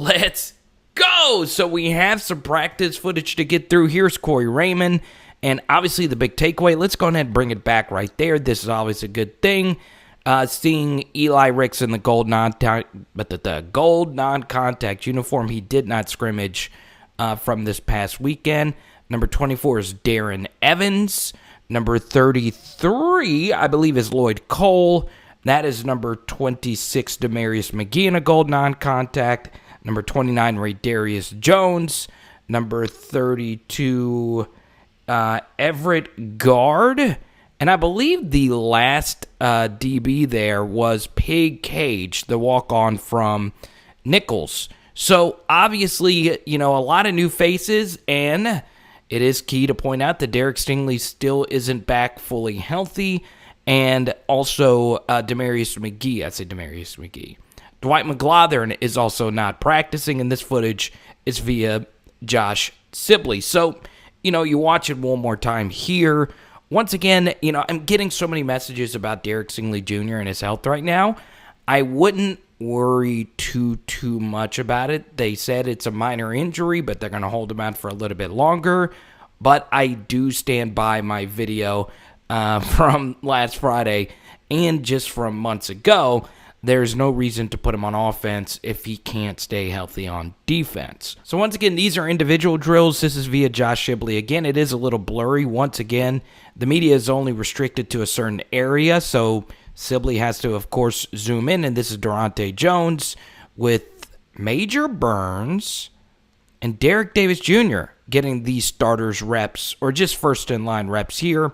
Let's go! So we have some practice footage to get through. Here's Corey Raymond, and obviously the big takeaway. Let's go ahead and bring it back right there. This is always a good thing. Seeing Eli Ricks in the gold non-contact uniform. He did not scrimmage from this past weekend. Number 24 is Darren Evans. Number 33, I believe, is Lloyd Cole. That is number 26, Demarius McGee in a gold non-contact. Number 29, Ray Darius Jones. Number 32, Everett Guard. And I believe the last DB there was Pig Cage, the walk-on from Nichols. So, obviously, a lot of new faces, and it is key to point out that Derek Stingley still isn't back fully healthy, and also Demarius McGee. Dwight McGlothern is also not practicing, and this footage is via Josh Sibley. So, you watch it one more time here. Once again, I'm getting so many messages about Derek Stingley Jr. and his health right now. I wouldn't worry too much about it. They said it's a minor injury, but they're going to hold him out for a little bit longer. But I do stand by my video from last Friday and just from months ago. There's no reason to put him on offense if he can't stay healthy on defense. So once again, these are individual drills. This is via Josh Shibley. Again, it is a little blurry. Once again, the media is only restricted to a certain area, so Sibley has to, of course, zoom in. And this is Durante Jones with Major Burns and Derek Davis Jr. getting these starters reps, or just first-in-line reps here.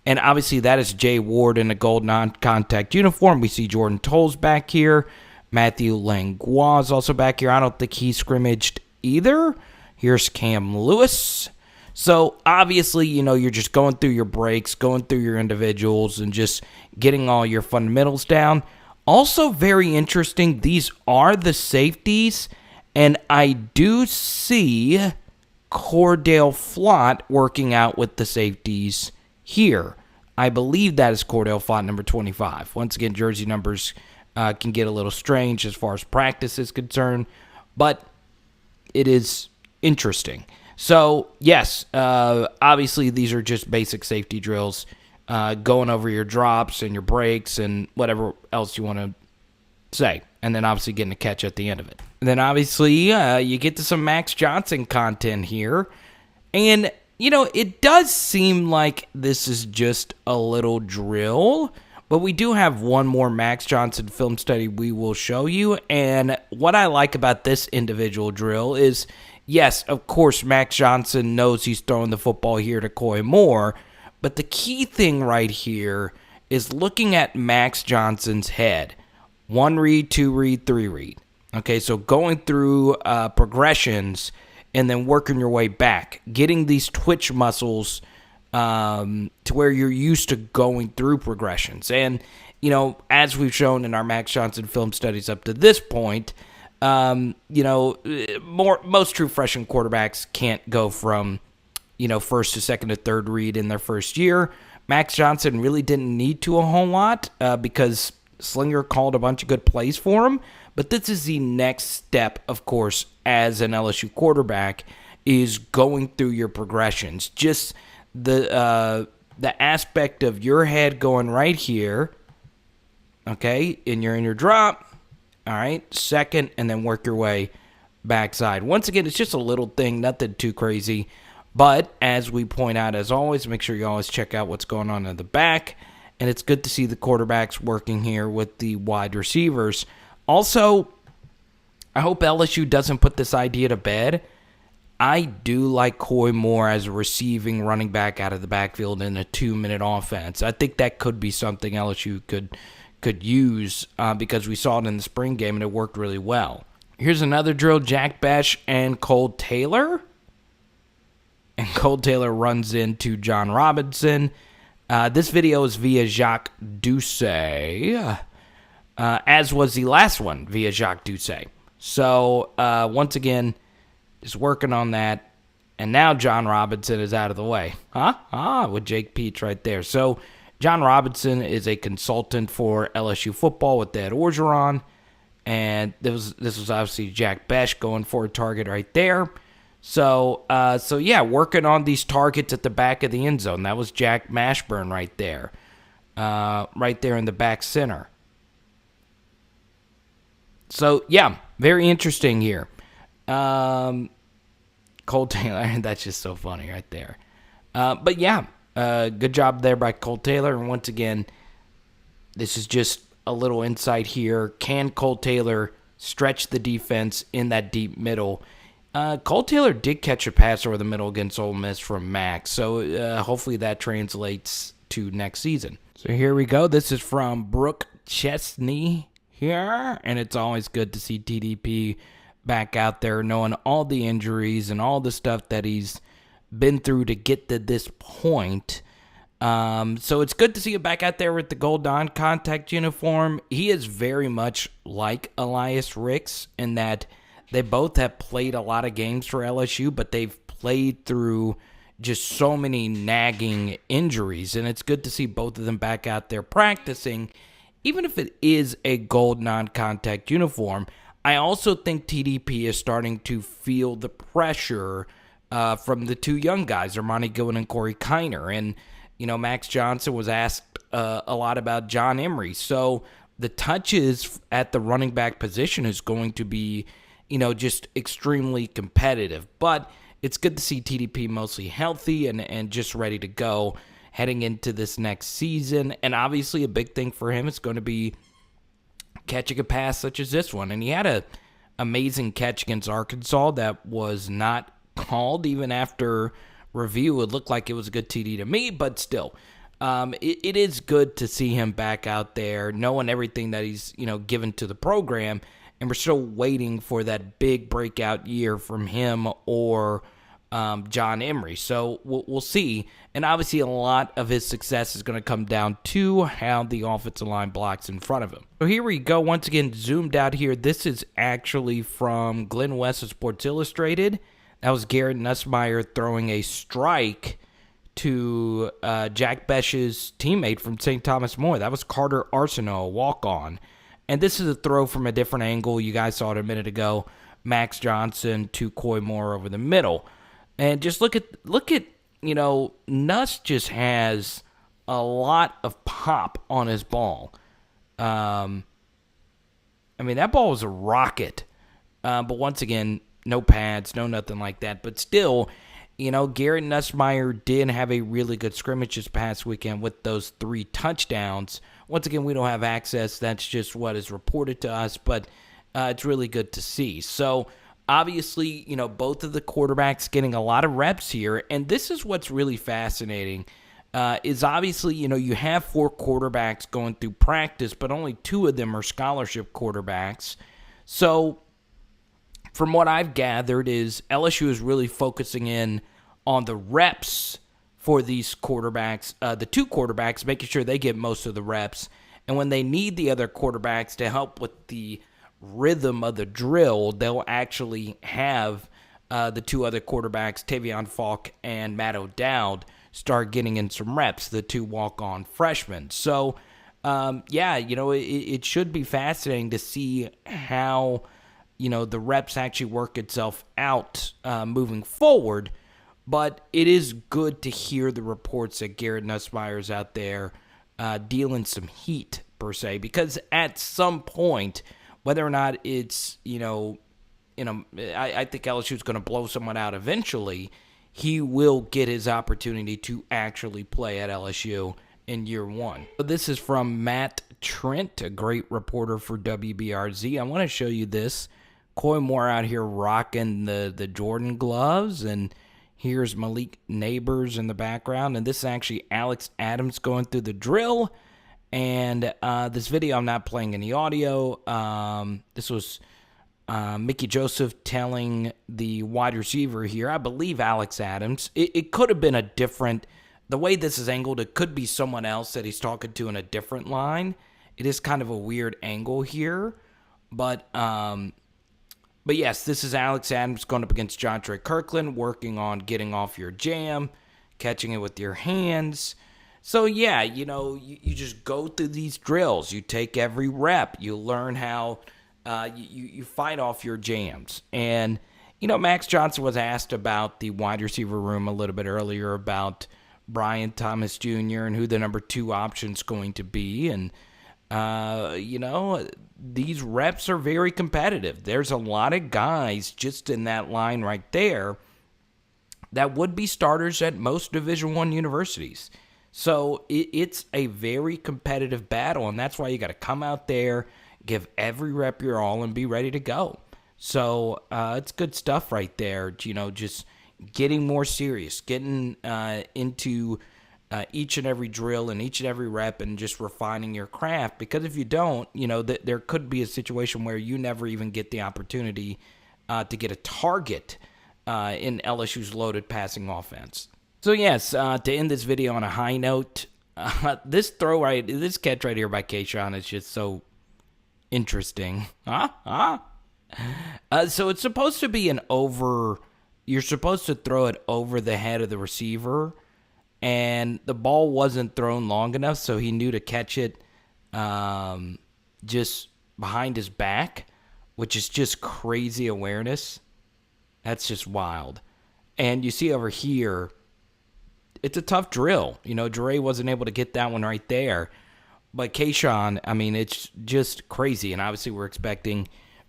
And obviously that is Jay Ward in a gold non-contact uniform. We see Jordan Tolles back here. Matthew Langlois is also back here. I don't think he scrimmaged either. Here's Cam Lewis. So obviously, you're just going through your breaks, going through your individuals, and just getting all your fundamentals down. Also very interesting, these are the safeties. And I do see Cordell Flott working out with the safeties here. I believe that is Cordell Flott, number 25. Once again, jersey numbers can get a little strange as far as practice is concerned, but it is interesting. So, yes, obviously these are just basic safety drills, going over your drops and your breaks and whatever else you want to say, and then obviously getting a catch at the end of it. And then obviously you get to some Max Johnson content here, and it does seem like this is just a little drill, but we do have one more Max Johnson film study we will show you. And what I like about this individual drill is, yes, of course, Max Johnson knows he's throwing the football here to Koy Moore, but the key thing right here is looking at Max Johnson's head. 1 read, 2 read, 3 read. Okay, so going through progressions and then working your way back, getting these twitch muscles to where you're used to going through progressions. And, as we've shown in our Max Johnson film studies up to this point, most true freshman quarterbacks can't go from, first to second to third read in their first year. Max Johnson really didn't need to a whole lot because Slinger called a bunch of good plays for him. But this is the next step, of course, as an LSU quarterback, is going through your progressions. Just the aspect of your head going right here, okay, and you're in your drop, all right, second, and then work your way backside. Once again, it's just a little thing, nothing too crazy. But as we point out, as always, make sure you always check out what's going on in the back. And it's good to see the quarterbacks working here with the wide receivers. Also, I hope LSU doesn't put this idea to bed. I do like Koy Moore as a receiving running back out of the backfield in a 2-minute offense. I think that could be something LSU could use because we saw it in the spring game and it worked really well. Here's another drill, Jack Besh and Cole Taylor. And Cole Taylor runs into John Robinson. This video is via Jacques Doucet, as was the last one via Jacques Doucet. So, once again, just working on that. And now John Robinson is out of the way. With Jake Peach right there. So, John Robinson is a consultant for LSU Football with Ed Orgeron. And this was obviously Jack Besh going for a target right there. So yeah, working on these targets at the back of the end zone. That was Jack Mashburn right there in the back center. So yeah, very interesting here. Cole Taylor, that's just so funny right there. But yeah, good job there by Cole Taylor. And once again, this is just a little insight here. Can Cole Taylor stretch the defense in that deep middle? Cole Taylor did catch a pass over the middle against Ole Miss from Max, so hopefully that translates to next season. So here we go. This is from Brooke Chesney here, and it's always good to see TDP back out there knowing all the injuries and all the stuff that he's been through to get to this point. So it's good to see him back out there with the gold non-contact uniform. He is very much like Elias Ricks in that they both have played a lot of games for LSU, but they've played through just so many nagging injuries, and it's good to see both of them back out there practicing, even if it is a gold non-contact uniform. I also think TDP is starting to feel the pressure from the two young guys, Armani Gillen and Corey Kiner, and Max Johnson was asked a lot about John Emery, so the touches at the running back position is going to be just extremely competitive. But it's good to see TDP mostly healthy and just ready to go heading into this next season. And obviously a big thing for him is going to be catching a pass such as this one. And he had an amazing catch against Arkansas that was not called even after review. It looked like it was a good TD to me, but still. It is good to see him back out there knowing everything that he's given to the program. And we're still waiting for that big breakout year from him or John Emery. So we'll see. And obviously a lot of his success is going to come down to how the offensive line blocks in front of him. So here we go. Once again, zoomed out here. This is actually from Glenn West of Sports Illustrated. That was Garrett Nussmeier throwing a strike to Jack Besh's teammate from St. Thomas More. That was Carter Arsenault, a walk-on. And this is a throw from a different angle. You guys saw it a minute ago. Max Johnson to Koy Moore over the middle. And just look at Nuss just has a lot of pop on his ball. That ball was a rocket. But once again, no pads, no nothing like that. But still, Garrett Nussmeier did have a really good scrimmage this past weekend with those 3 touchdowns. Once again, we don't have access. That's just what is reported to us, but it's really good to see. So, obviously, both of the quarterbacks getting a lot of reps here, and this is what's really fascinating, is obviously, you have 4 quarterbacks going through practice, but only 2 of them are scholarship quarterbacks. So, from what I've gathered is LSU is really focusing in on the reps for these quarterbacks, the 2 quarterbacks, making sure they get most of the reps. And when they need the other quarterbacks to help with the rhythm of the drill, they'll actually have the 2 other quarterbacks, Tavion Falk and Matt O'Dowd, start getting in some reps, the 2 walk-on freshmen. So, it should be fascinating to see how, the reps actually work itself out moving forward. But it is good to hear the reports that Garrett Nussmeier's out there dealing some heat, per se, because at some point, whether or not it's, I think LSU's going to blow someone out eventually, he will get his opportunity to actually play at LSU in year 1. So this is from Matt Trent, a great reporter for WBRZ. I want to show you this. Koy Moore out here rocking the Jordan gloves, and here's Malik Neighbors in the background, and this is actually Alex Adams going through the drill. And this video, I'm not playing any audio. This was Mickey Joseph telling the wide receiver here, I believe Alex Adams. It could have been a different, the way this is angled, it could be someone else that he's talking to in a different line. It is kind of a weird angle here. But yes, this is Alex Adams going up against John Trey Kirkland, working on getting off your jam, catching it with your hands. So, yeah, you just go through these drills. You take every rep. You learn how you fight off your jams. And, Max Johnson was asked about the wide receiver room a little bit earlier about Brian Thomas Jr. and who the number 2 option's going to be. And, these reps are very competitive. There's a lot of guys just in that line right there that would be starters at most Division I universities. So it's a very competitive battle, and that's why you got to come out there, give every rep your all, and be ready to go. So it's good stuff right there, just getting more serious, getting into each and every drill and each and every rep and just refining your craft. Because if you don't, there could be a situation where you never even get the opportunity to get a target in LSU's loaded passing offense. So yes, to end this video on a high note, this catch right here by Kayshon is just so interesting. So it's supposed to be you're supposed to throw it over the head of the receiver, and the ball wasn't thrown long enough, so he knew to catch it just behind his back, which is just crazy awareness. That's just wild. And you see over here, it's a tough drill. Dre wasn't able to get that one right there. But Kayshon, it's just crazy. And obviously we're expecting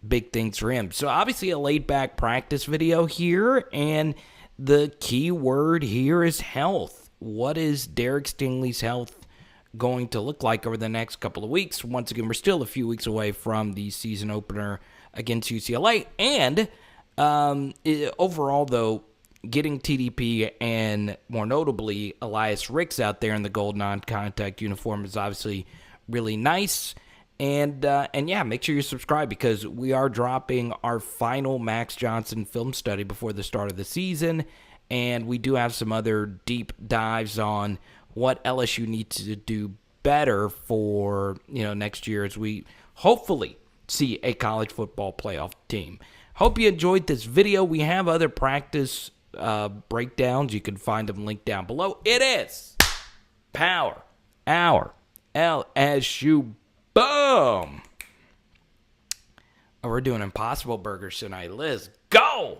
big things for him. So obviously a laid-back practice video here. And the key word here is health. What is Derek Stingley's health going to look like over the next couple of weeks? Once again, we're still a few weeks away from the season opener against UCLA. And overall, though, getting TDP and, more notably, Eli Ricks out there in the gold non-contact uniform is obviously really nice. And yeah, make sure you subscribe because we are dropping our final Max Johnson film study before the start of the season. And we do have some other deep dives on what LSU needs to do better for, next year as we hopefully see a college football playoff team. Hope you enjoyed this video. We have other practice breakdowns. You can find them linked down below. It is Power Hour LSU. Boom! Oh, we're doing Impossible Burgers tonight. Let's go!